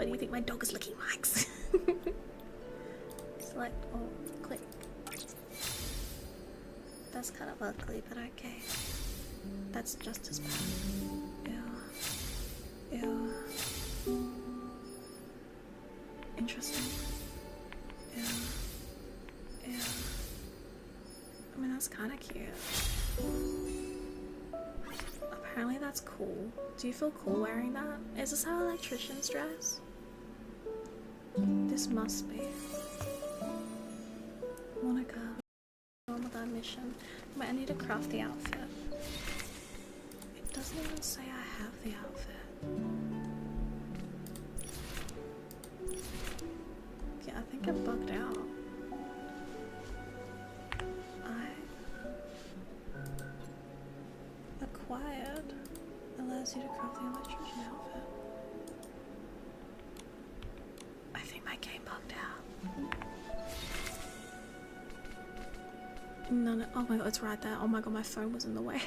What do you think my dog is licking mics? Select all, click. That's kind of ugly, but okay. That's just as bad. Ew. Ew. Interesting. Ew. Ew. I mean, that's kind of cute. Apparently that's cool. Do you feel cool wearing that? Is this how electricians dress? This must be. Monica. On with that mission. But I need to craft the outfit. It doesn't even say I have the outfit. Yeah, I think it bugged out. Acquired allows you to craft the electrician outfit. I think my game bugged out. No, oh my god, it's right there. Oh my god, my phone was in the way.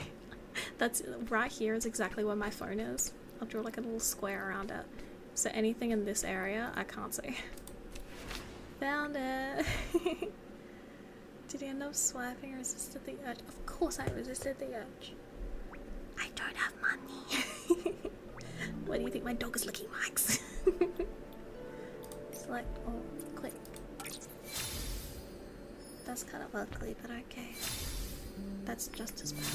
That's right here is exactly where my phone is. I'll draw like a little square around it. So anything in this area, I can't see. Found it! Did you end up swiping or resisted the urge? Of course I resisted the urge. I don't have money. What do you think my dog is licking mics? Select all, click. That's kind of ugly, but okay. That's just as bad.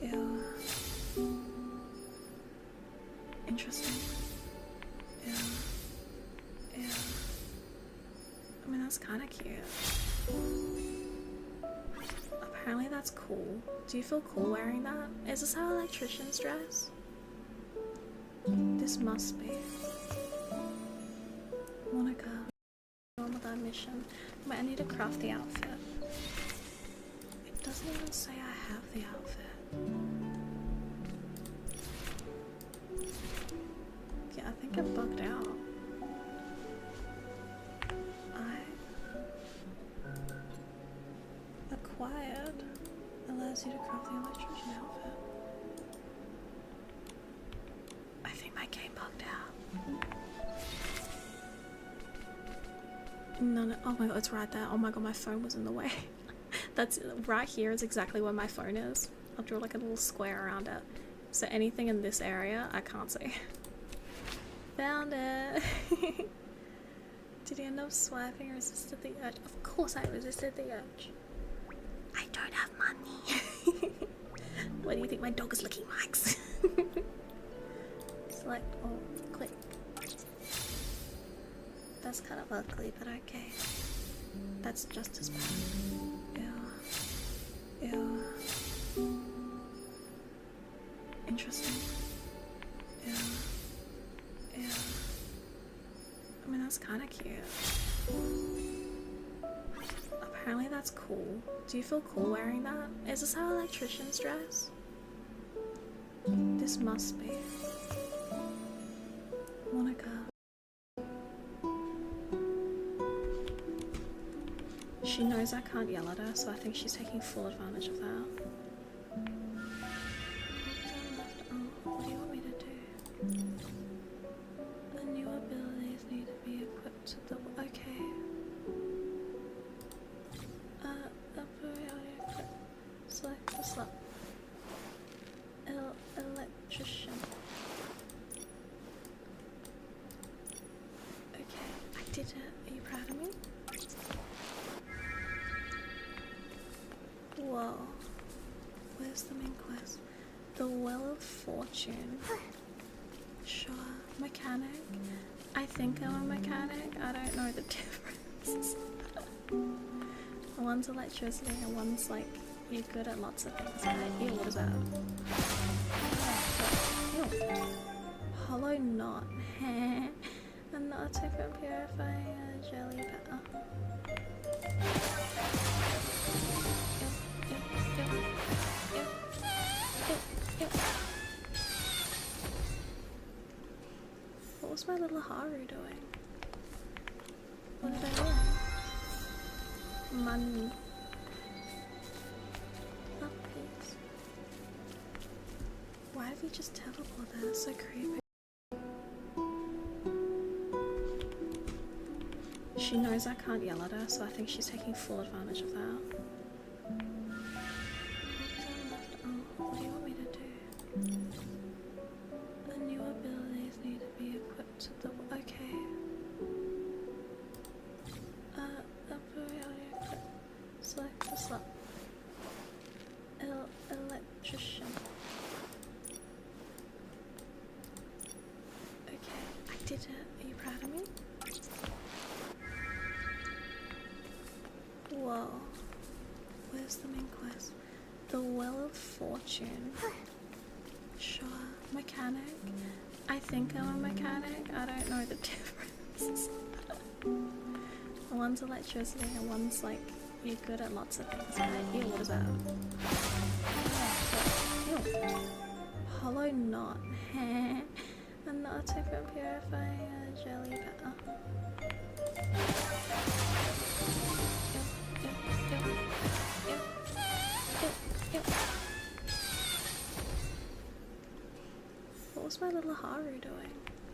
Ew. Ew. Interesting. Ew. Ew. I mean, that's kind of cute. Apparently that's cool. Do you feel cool wearing that? Is this how electricians dress? This must be. Monica. On with that mission. But I need to craft the outfit. It doesn't even say I have the outfit. Yeah, I think it bugged out. Acquired allows you to craft the electrician outfit. I think my game bugged out. No, oh my god, it's right there. Oh my god, my phone was in the way. That's right here is exactly where my phone is. I'll draw like a little square around it. So anything in this area, I can't see. Found it! Did you end up swiping or resisted the urge? Of course I resisted the urge. I don't have money. What do you think my dog is licking mics? Select all, click. That's kind of ugly, but okay. That's just as bad. Ew. Ew. Interesting. Ew. Ew. I mean, that's kind of cute. Apparently that's cool. Do you feel cool wearing that? Is this how electricians dress? This must be. Monica. She knows I can't yell at her, so I think she's taking full advantage of that. What do you want me to do? The new abilities need to be equipped to the... Okay. Select the slot. Electrician. Okay, I did it. Are you proud of me? Whoa. Where's the main quest? The Well of Fortune. Sure. Mechanic. I think I'm a mechanic. I don't know the difference. One's electricity and one's like you're good at lots of things. Ew, what is that? Ew. Hollow knot. And not a tip for purifying a jelly better. What was my little Haru doing? What did I do? Money. Please. Why did he just teleport there? That's so creepy. She knows I can't yell at her, so I think she's taking full advantage of that. What do you want me to do? The new abilities need to be equipped to the... Okay. Select the slot. Electrician. Okay, I did it. Are you proud of me? Whoa. Where's the main quest? The Well of Fortune. Sure. Mechanic. I think I'm a mechanic. I don't know the difference. One's electricity and one's like, you're good at lots of things. Ew, what is that? Ew. Hollow knot. A knot tip for purifying a jelly What was my little Haru doing?